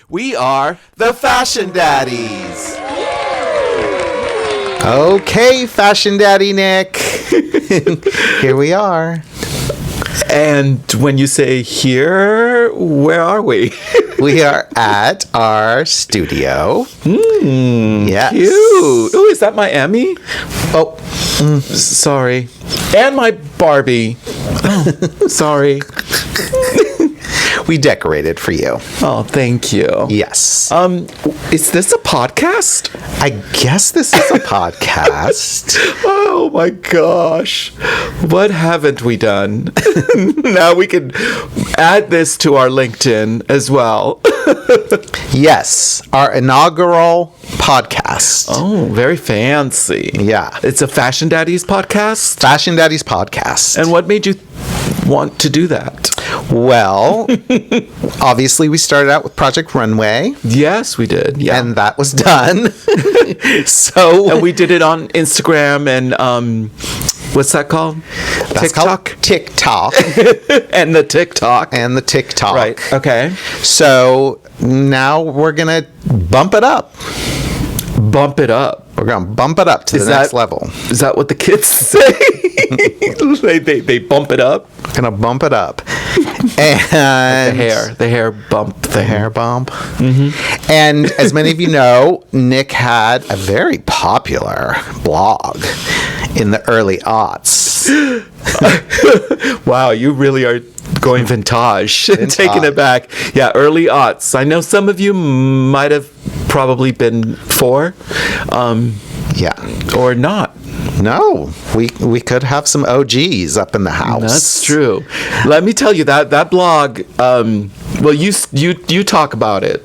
We are the Fashion Daddies. Okay, Fashion Daddy Nick. Here we are. And when you say here, where are we? We are at our studio. Yes. Cute. Oh, is that my Emmy? Oh, Sorry. And my Barbie. Oh, sorry. we decorated for you. Oh, thank you. Yes. Is this a podcast? I guess this is a podcast. Oh my gosh. What haven't we done? Now we can add this to our LinkedIn as well. Yes, our inaugural podcast. Oh, very fancy. Yeah. It's a Fashion Daddies podcast? Fashion Daddies podcast. And what made you want to do that? Well, obviously we started out with Project Runway. Yes, we did. Yeah. And that was done. And we did it on Instagram and what's that called? That's TikTok? called TikTok. And the TikTok. And the TikTok. Right. Okay. So now we're going to bump it up. Bump it up. We're going to bump it up to the next level. Is that what the kids say? they bump it up? Going to bump it up. And the hair bump thing. The hair bump. Mm-hmm. And as many of you know, Nick had a very popular blog in the early aughts. Wow, you really are going vintage. Taking it back. Yeah, early aughts. I know some of you might have probably been 4. Yeah. Or not. No, we could have some OGs up in the house. That's true. Let me tell you that blog. Well, you talk about it.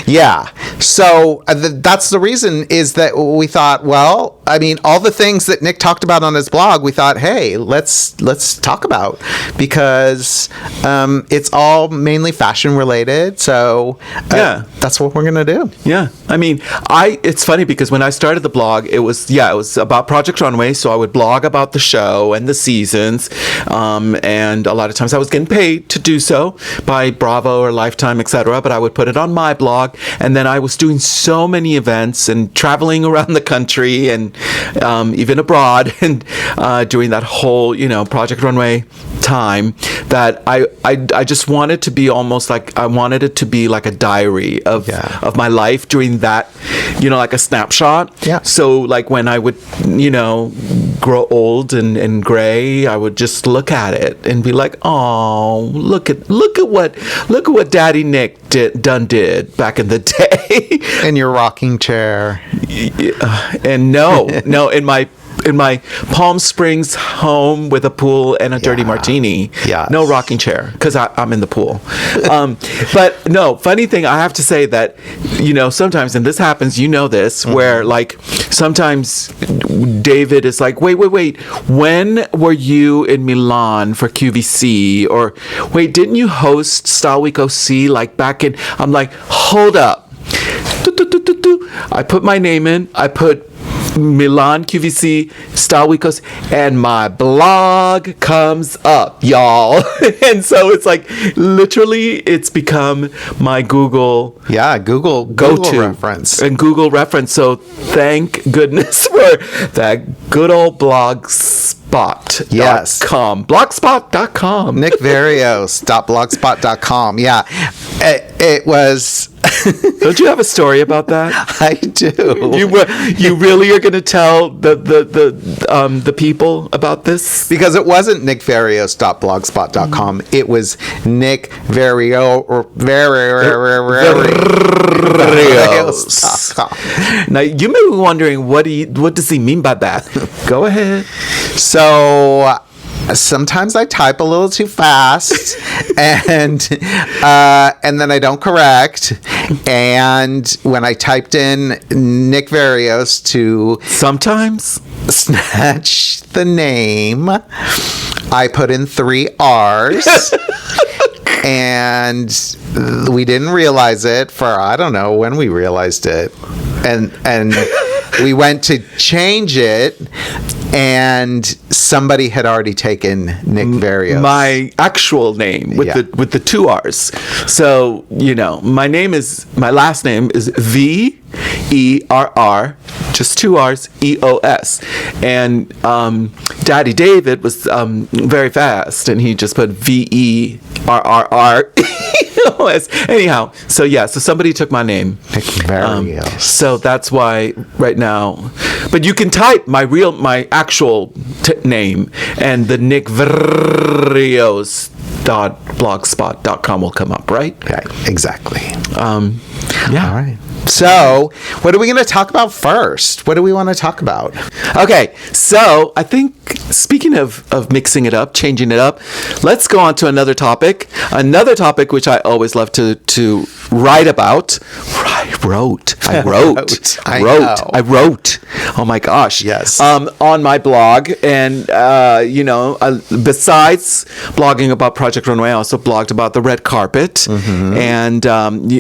Yeah. So that's the reason is that we thought, well, I mean, all the things that Nick talked about on his blog, we thought, hey, let's talk about because it's all mainly fashion related. So yeah, that's what we're gonna do. Yeah. I mean, it's funny because when I started the blog, it was about Project Runway. So I would blog about the show and the seasons, and a lot of times I was getting paid to do so by Bravo or Lifetime, etc. But I would put it on my blog, and then I was doing so many events and traveling around the country and even abroad and doing that whole Project Runway time that I just wanted to be almost like I wanted it to be like a diary of my life during that like a snapshot. Yeah. So like when I would grow old and gray, I would just look at it and be like, oh, look at what Daddy Nick did back in the day. In your rocking chair. And no, in my Palm Springs home with a pool and a dirty martini. Yeah. No rocking chair because I'm in the pool. But no, funny thing, I have to say that, sometimes, and this happens, this, where like sometimes David is like, wait, when were you in Milan for QVC? Or wait, didn't you host Style Week OC like back in, I'm like, hold up. I put my name in, I put Milan QVC Style Week OC, and my blog comes up, y'all. And so it's like literally it's become my Google go-to reference and Google reference. So thank goodness for that good old Blogspot. Yes. Blogspot.com. nickvarios.blogspot.com. Yeah. It was. Don't you have a story about that? I do. You really are going to tell the people about this? Because it wasn't nickvarios.blogspot.com. It was nickvarios.com. Now you may be wondering what does he mean by that? Go ahead. So sometimes I type a little too fast, and then I don't correct. And when I typed in Nick Varios to sometimes snatch the name, I put in 3 R's. And we didn't realize it for I don't know when we realized it, and we went to change it, and somebody had already taken Nick Verrios. My actual name with the 2 R's. So, my last name is Verr, just 2 R's, EOS. And Daddy David was very fast, and he just put VERRR. Anyhow, so somebody took my name. Nick Verrios. So that's why right now, but you can type my actual name, and the Nick Verrios.blogspot.com will come up, right? Okay, exactly. Yeah. All right. So, what are we going to talk about first? What do we want to talk about? Okay, so I think, speaking of mixing it up, changing it up, let's go on to another topic. Another topic which I always love to write about. I wrote. Oh my gosh. Yes. On my blog. And, besides blogging about Project Runway, I also blogged about the red carpet. Mm-hmm. And,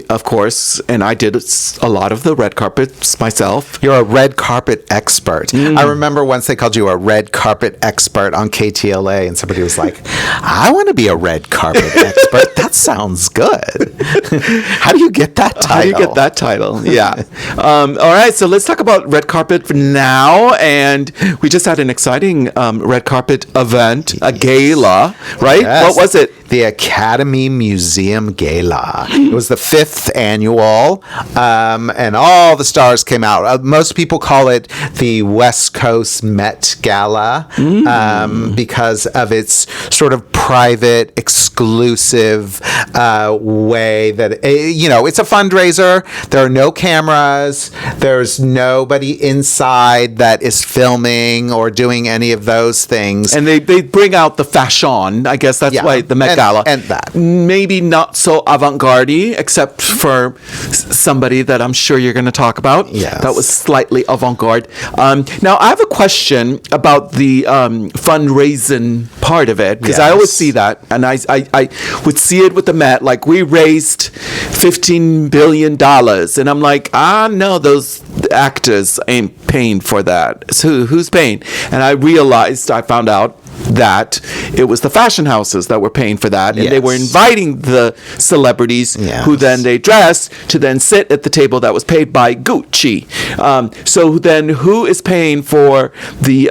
of course, and I did a lot of the red carpets myself. You're a red carpet expert. I remember once they called you a red carpet expert on KTLA, and somebody was like, I want to be a red carpet expert. That sounds good. How do you get that title? Yeah. All right, so let's talk about red carpet for now. And we just had an exciting red carpet event, a gala, right? Yes. What was it? The Academy Museum Gala. It was the 5th annual, and all the stars came out. Most people call it the West Coast Met Gala because of its sort of private, exclusive way that, it's a fundraiser. There are no cameras. There's nobody inside that is filming or doing any of those things. And they bring out the fashion. I guess that's why the Met Gala. And that. Maybe not so avant-garde, except for somebody that I'm sure you're going to talk about. Yes. That was slightly avant-garde. Now, I have a question about the fundraising part of it, because I always see that, and I would see it with the Met, like, we raised $15 billion, and I'm like, no, those actors ain't paying for that. So who's paying? And I found out that it was the fashion houses that were paying for that, and they were inviting the celebrities who then they dressed to then sit at the table that was paid by Gucci. So then who is paying for the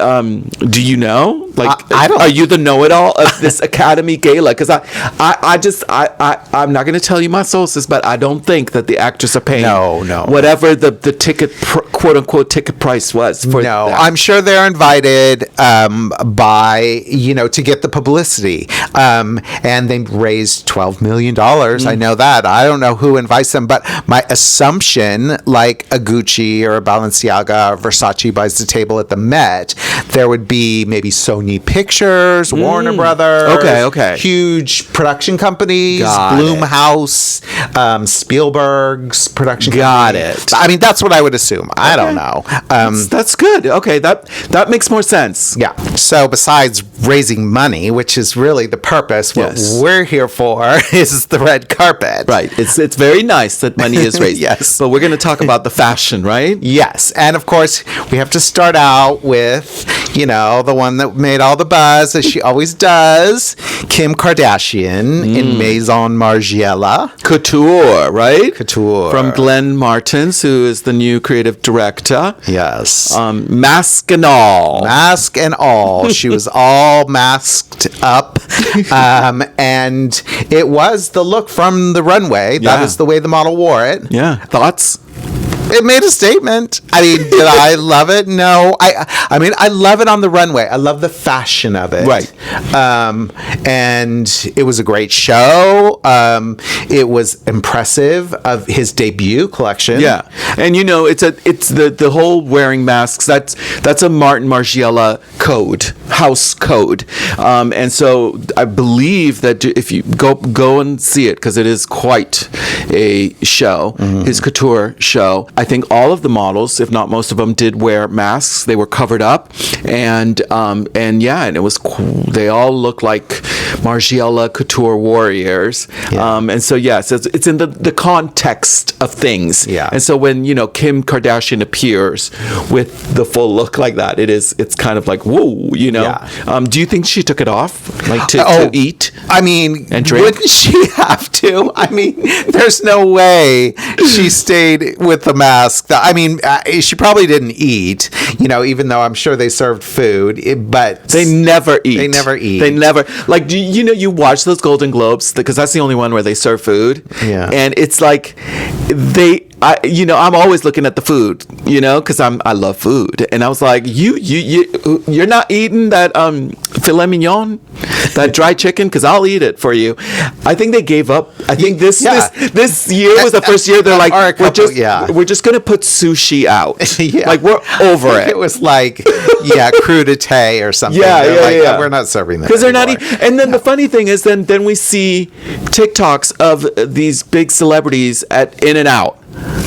do you know? Like, I don't. Are you the know-it-all of this Academy Gala? Because I'm not going to tell you my sources, but I don't think that the actors are paying whatever the ticket quote-unquote ticket price was for that. I'm sure they're invited by to get the publicity, and they raised $12 million. I know that. I don't know who invites them, but my assumption, like a Gucci or a Balenciaga or Versace buys the table at the Met, there would be maybe Sony Pictures, Warner Brothers, okay, huge production companies, Blumhouse, Spielberg's production Got company. it. I mean, that's what I would assume. I don't know. That's good. Okay, that makes more sense. Yeah. So besides raising money, which is really the purpose, what we're here for is the red carpet. Right. It's very nice that money is raised. Yes. But we're going to talk about the fashion, right? Yes. And of course, we have to start out with, the one that made all the buzz, as she always does, Kim Kardashian in Maison Margiela. Couture, right? Couture. From Glenn Martins, who is the new creative director. Yes. Mask and all. Mask and all. She was all masked up. And it was the look from the runway. That is the way the model wore it. Yeah. Thoughts? It made a statement. I mean, did I love it? No. I mean, I love it on the runway. I love the fashion of it. Right. And it was a great show. It was impressive of his debut collection. Yeah. And it's the whole wearing masks. That's a Martin Margiela code, house code. And so I believe that if you go and see it, because it is quite a show, his couture show, I think all of the models, if not most of them, did wear masks. They were covered up, and it was cool. They all look like Margiela couture warriors. And so yes, it's in the context of things. And so when Kim Kardashian appears with the full look like that, it's kind of like whoa, Do you think she took it off, like to eat? I mean, and drink? Wouldn't she have to? I mean, there's no way she stayed with the mask. I mean, she probably didn't eat, even though I'm sure they served food, but they never eat. They never eat. They never, like, you watch those Golden Globes, because that's the only one where they serve food. And it's like I'm always looking at the food, because I love food, and I was like, you're not eating that filet mignon, that dry chicken, because I'll eat it for you. I think they gave up. I think this year was the first year they're like, we're just gonna put sushi out. Like we're over it. It was like crudité or something. We're not serving that because they're not eating. And then the funny thing is, then we see TikToks of these big celebrities at In-N-Out.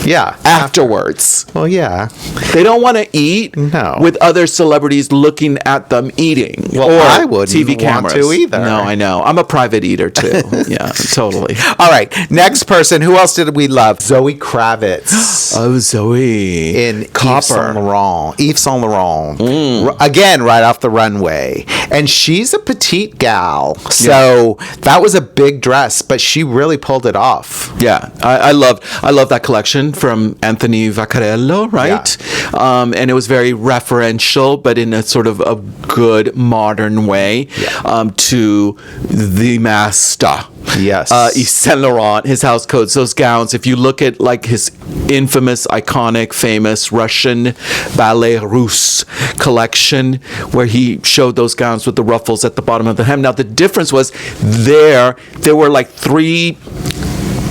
Afterwards. Well, they don't want to eat with other celebrities looking at them eating. Well, or I wouldn't TV cameras. Want to either. No, I know. I'm a private eater too. Yeah, totally. All right, next person. Who else did we love? Zoe Kravitz. Oh, Zoe in Yves Saint Laurent. Again, right off the runway, and she's a petite gal, so that was a big dress, but she really pulled it off. Yeah, I love that collection from Anthony Vaccarello, right? And it was very referential, but in a sort of a good modern way to the master. Yes. Yves Saint Laurent, his house codes, those gowns. If you look at like his infamous, iconic, famous Russian Ballet Russe collection, where he showed those gowns with the ruffles at the bottom of the hem. Now the difference was there were like 3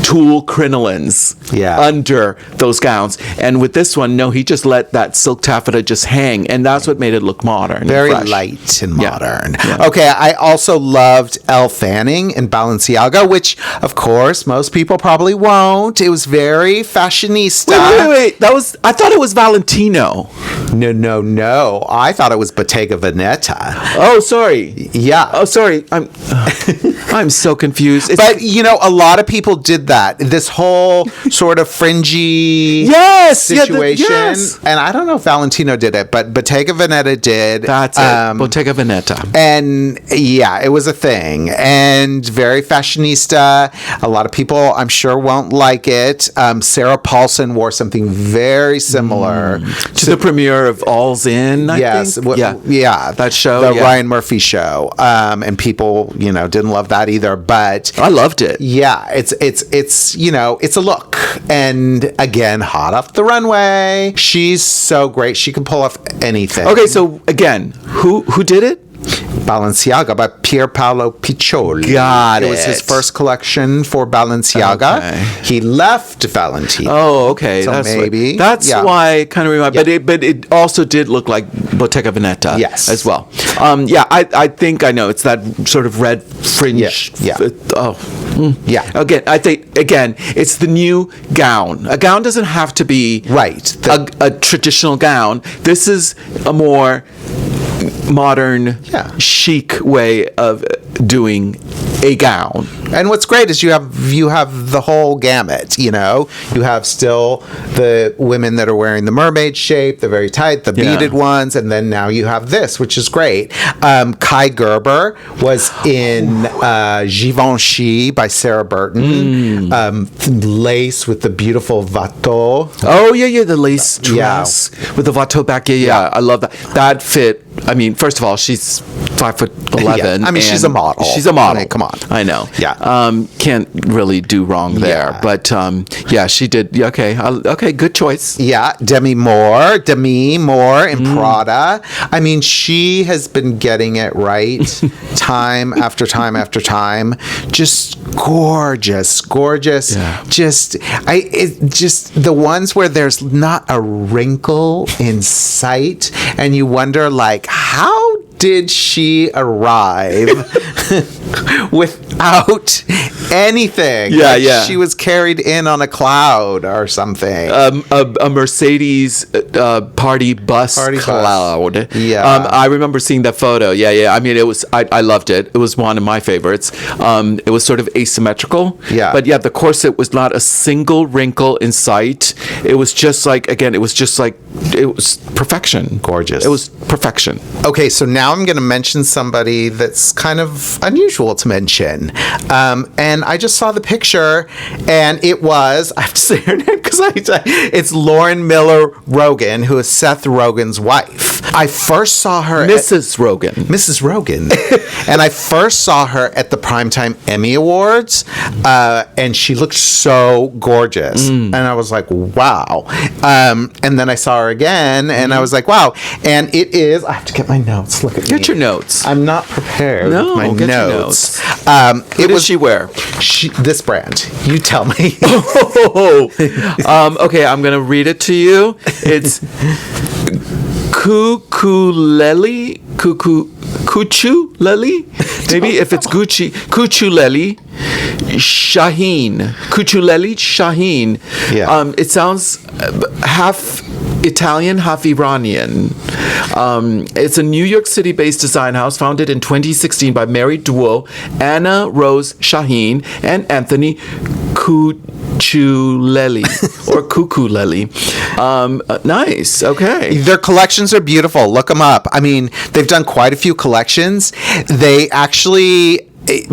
tulle crinolines under those gowns, and with this one, no, he just let that silk taffeta just hang, and that's what made it look modern, very light and modern. Okay, I also loved Elle Fanning in Balenciaga, which of course most people probably won't. It was very fashionista. Wait, I thought it was Valentino. No, I thought it was Bottega Veneta. Oh, sorry. Oh, sorry. I'm so confused. But a lot of people did that. This whole sort of fringy situation. And I don't know if Valentino did it, but Bottega Veneta did. That's it. Bottega Veneta. And it was a thing. And very fashionista. A lot of people, I'm sure, won't like it. Sarah Paulson wore something very similar to the premiere of All's In, I think. That show. The Ryan Murphy show. And people, didn't love that either. But I loved it. Yeah, it's a look, and again, hot off the runway. She's so great. She can pull off anything. Okay, so again, who did it? Balenciaga by Pier Paolo Piccioli. Got it. It was his first collection for Balenciaga. Okay. He left Valentino. Oh, okay. So that's why I kind of remember. But it also did look like Bottega Veneta as well. I think I know. It's that sort of red fringe. Again, I think it's the new gown. A gown doesn't have to be a traditional gown. This is a more modern, chic way of doing a gown. And what's great is you have the whole gamut. You have still the women that are wearing the mermaid shape, the very tight, the beaded ones, and then now you have this, which is great. Kai Gerber was in Givenchy by Sarah Burton. Lace with the beautiful watteau. Oh the lace dress with the watteau back. I love that. That fit. I mean, first of all, she's 5'11". I mean, she's a model. She's a model. I mean, come on. I know. Yeah. Can't really do wrong there. But she did. Okay, good choice. Yeah, Demi Moore in Prada. I mean, she has been getting it right time after time after time. Just gorgeous. Yeah. Just the ones where there's not a wrinkle in sight, and you wonder, like, how did she arrive without anything? Yeah, Like yeah. She was carried in on a cloud or something. A Mercedes party bus cloud. Yeah. I remember seeing that photo. Yeah. I mean, I loved it. It was one of my favorites. It was sort of asymmetrical. Yeah. But yeah, the corset was not a single wrinkle in sight. It was just like, again, it was perfection. Gorgeous. It was perfection. Okay, so now I'm going to mention somebody that's kind of unusual to mention. And I just saw the picture, and it was, I have to say her name because it's Lauren Miller Rogen, who is Seth Rogen's wife. I first saw her Mrs. Rogen. Mrs. Rogen. And I first saw her at the Primetime Emmy Awards, and she looked so gorgeous. And I was like, wow. And then I saw her again, and I was like, wow. And it is, I have to get my notes. Look at me. Get your notes. I'm not prepared No, with my get your notes. notes. What does she wear? This brand. You tell me. Okay, I'm gonna read it to you. It's Kuchuleli. Maybe if it's Gucci, Kuchuleli Shaheen. Yeah. It sounds half Italian, half Iranian. It's a New York City-based design house founded in 2016 by married duo Anna Rose Shaheen and Anthony Cuculelli or Cuculelli. Nice. Okay. Their collections are beautiful. Look them up. I mean, they've done quite a few collections. They actually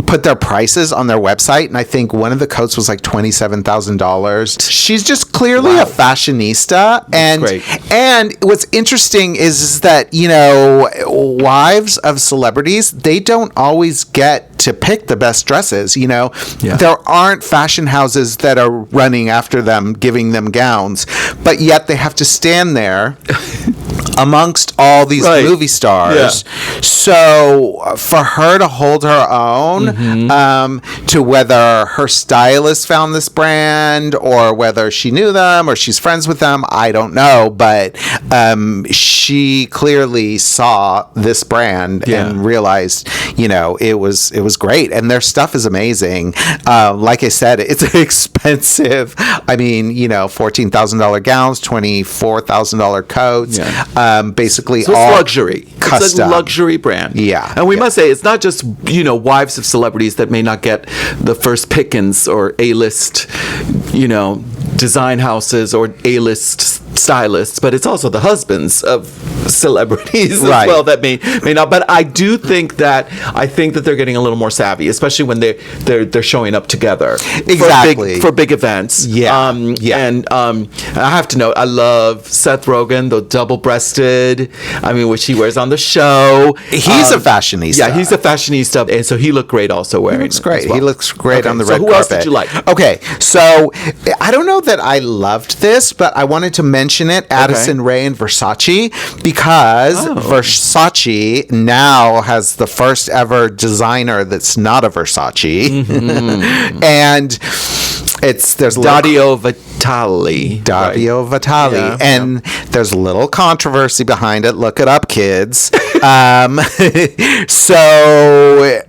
put their prices on their website, and I think one of the coats was like $27,000. She's just clearly a fashionista, great. And what's interesting is that wives of celebrities, they don't always get to pick the best dresses. There aren't fashion houses that are running after them, giving them gowns, but yet they have to stand there amongst all these movie stars. Yeah. So for her to hold her own, to whether her stylist found this brand or whether she knew them or she's friends with them, I don't know. But she clearly saw this brand and realized, it was great. And their stuff is amazing. Like I said, it's expensive. I mean, $14,000 gowns, $24,000 coats. Yeah. Basically So it's all luxury. custom. It's a luxury brand. Yeah. And we must say, it's not just, wives of celebrities that may not get the first pickings or A-list, design houses or A-list stylists, but it's also the husbands of celebrities as well that may not. But I do think that they're getting a little more savvy, especially when they're showing up together for big events. And I have to note, I love Seth Rogen, the double-breasted. I mean, which he wears on the show. He's a fashionista. Yeah, he's a fashionista, and so he looked great also wearing. He looks great. Well. He looks great on the red carpet. So who else did you like? Okay, so I don't know that I loved this, but I wanted to mention it, Addison Rae and Versace, because Versace now has the first ever designer that's not a Versace. And there's Dario Vitale. Vitale. Yeah, and there's a little controversy behind it. Look it up, kids. So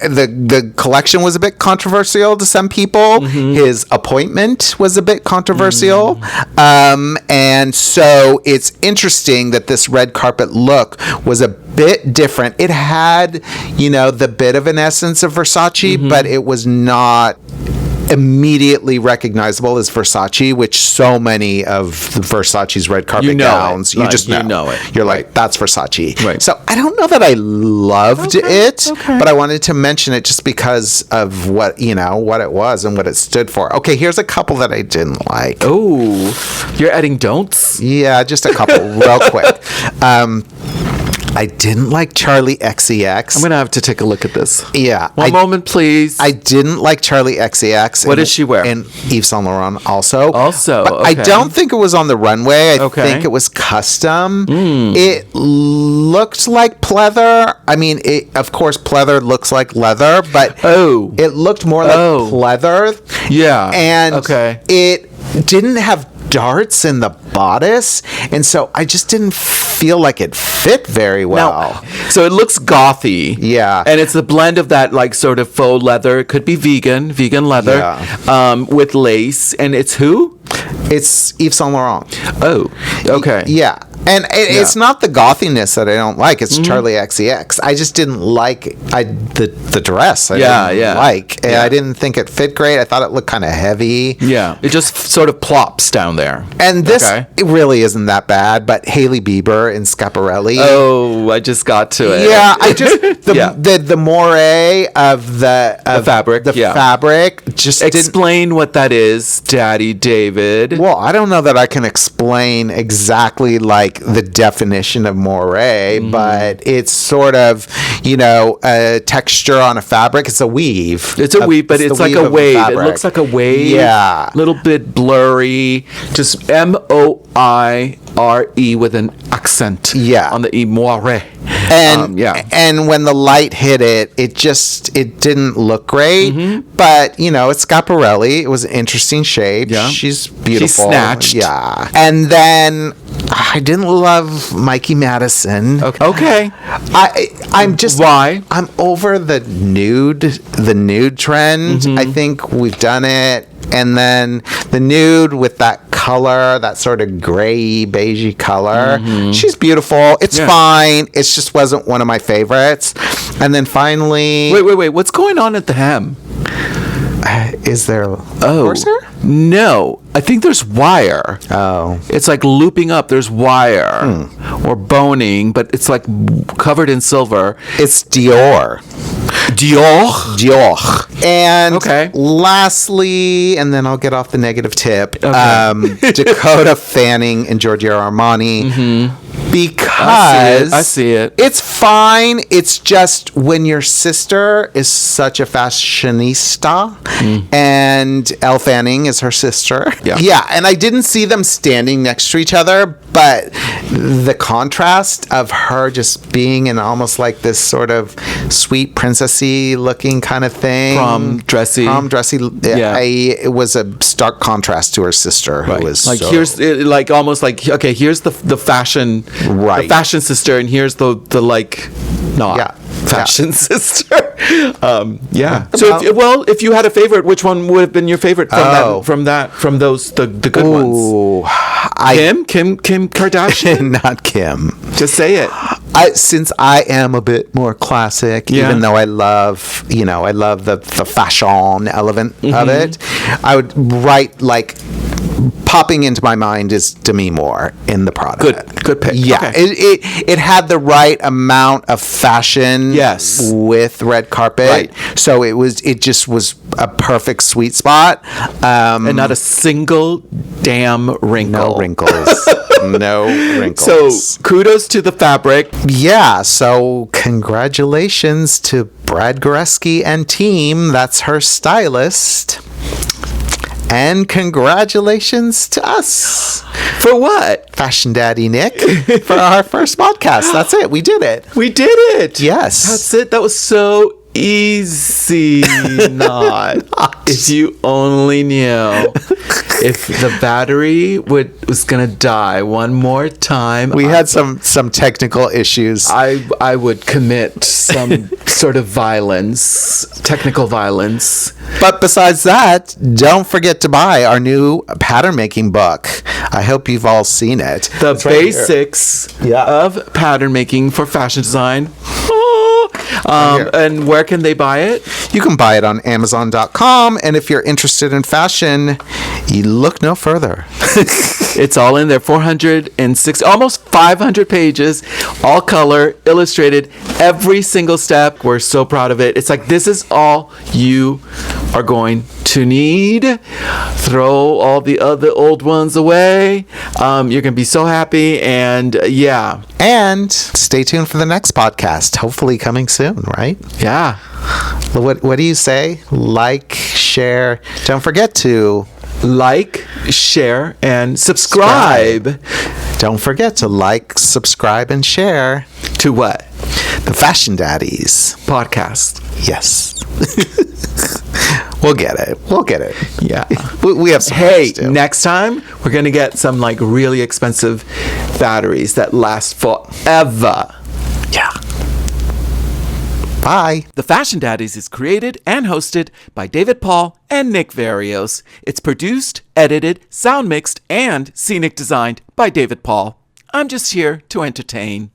the collection was a bit controversial to some people. His appointment was a bit controversial. And so it's interesting that this red carpet look was a bit different. It had, the bit of an essence of Versace, but it was not immediately recognizable as Versace, which so many of Versace's red carpet gowns, you just know. You know it. You're like, that's Versace. Right. So I don't know that I loved it, but I wanted to mention it just because of what it was and what it stood for. Okay, here's a couple that I didn't like. Oh, you're adding don'ts? Yeah, just a couple real quick. I didn't like Charli XCX. I'm going to have to take a look at this. Yeah. One moment, please. I didn't like Charli XCX. What does she wear? And Yves Saint Laurent also. Also, I don't think it was on the runway. I Okay. think it was custom. It looked like pleather. I mean, of course, pleather looks like leather, but it looked more like pleather. Yeah. And it didn't have darts in the bodice, and so I just didn't feel like it fit very well. So it looks gothy. Yeah. And it's a blend of that like sort of faux leather. It could be vegan leather, with lace. And it's who? It's Yves Saint Laurent. Oh, okay. Yeah. And it's not the gothiness that I don't like. It's Charli XCX. I just didn't like the dress. I didn't like. And I didn't think it fit great. I thought it looked kind of heavy. Yeah. It just sort of plops down there. And this it really isn't that bad. But Hailey Bieber in Schiaparelli. Oh, I just got to it. Yeah. I just the moire of the fabric. The fabric just explain what that is, Daddy David. Well, I don't know that I can explain exactly like the definition of moire, but it's sort of, a texture on a fabric. It's a weave. It's a weave, but it's like a wave. It looks like a wave. Yeah. A little bit blurry. Just Moire with an accent. Yeah. On the E, moire. And and when the light hit it, it didn't look great. But it's Schiaparelli. It was an interesting shape. Yeah. She's beautiful. She's snatched. Yeah. And then I didn't love Mikey Madison. Okay. I'm just why? I'm over the nude trend. I think we've done it. And then the nude with that color, that sort of gray, beigey color. She's beautiful. It's fine. It just wasn't one of my favorites. And then finally... Wait. What's going on at the hem? Is there horsehair? No. I think there's wire. Oh. It's like looping up. There's wire. Or boning, but it's like covered in silver. It's Dior. And lastly, and then I'll get off the negative tip, Dakota Fanning and Giorgio Armani. Because I see it. It's fine. It's just when your sister is such a fashionista and Elle Fanning is her sister. Yeah. And I didn't see them standing next to each other, but the contrast of her just being in almost like this sort of sweet princessy looking kind of thing. Prom dressy. Yeah. It was a stark contrast to her sister who was like here's like almost like here's the fashion the fashion sister, and here's the like not fashion sister. So if you had a favorite, which one would have been your favorite from those the good ones? Kim Kardashian? Not Kim. Just say it. Since I am a bit more classic, even though I love the fashion element of it, I would write like popping into my mind is Demi Moore in the product. Good pick. Yeah, okay. It had the right amount of fashion. Yes. With red carpet. Right. So it just was a perfect sweet spot. And not a single damn wrinkle. No wrinkles. No wrinkles. So kudos to the fabric. Yeah. So congratulations to Brad Goreski and team. That's her stylist. And congratulations to us. For what? Fashion Daddy Nick for our first podcast. That's it. We did it. We did it. Yes. That's it. That was so easy. Not. If you only knew. If the battery was gonna die one more time, we had some technical issues. I would commit some sort of technical violence. But besides that, don't forget to buy our new pattern making book. I hope you've all seen it. The basics of pattern making for fashion design. And where can they buy it? You can buy it on Amazon.com. And if you're interested in fashion, you look no further. It's all in there. 406, almost 500 pages, all color, illustrated, every single step. We're so proud of it. It's like, this is all you are going to need. Throw all the other old ones away. You're going to be so happy. And And stay tuned for the next podcast, hopefully coming soon, right? Yeah. What do you say? Like, share. Don't forget to like, share, and subscribe. Don't forget to like, subscribe, and share. To what? The Fashion Daddies podcast. Yes. We'll get it. We'll get it. Yeah. We have some Hey, to do. next time we're going to get some like really expensive batteries that last forever. Yeah. Bye. The Fashion Daddies is created and hosted by David Paul and Nick Varios. It's produced, edited, sound mixed, and scenic designed by David Paul. I'm just here to entertain.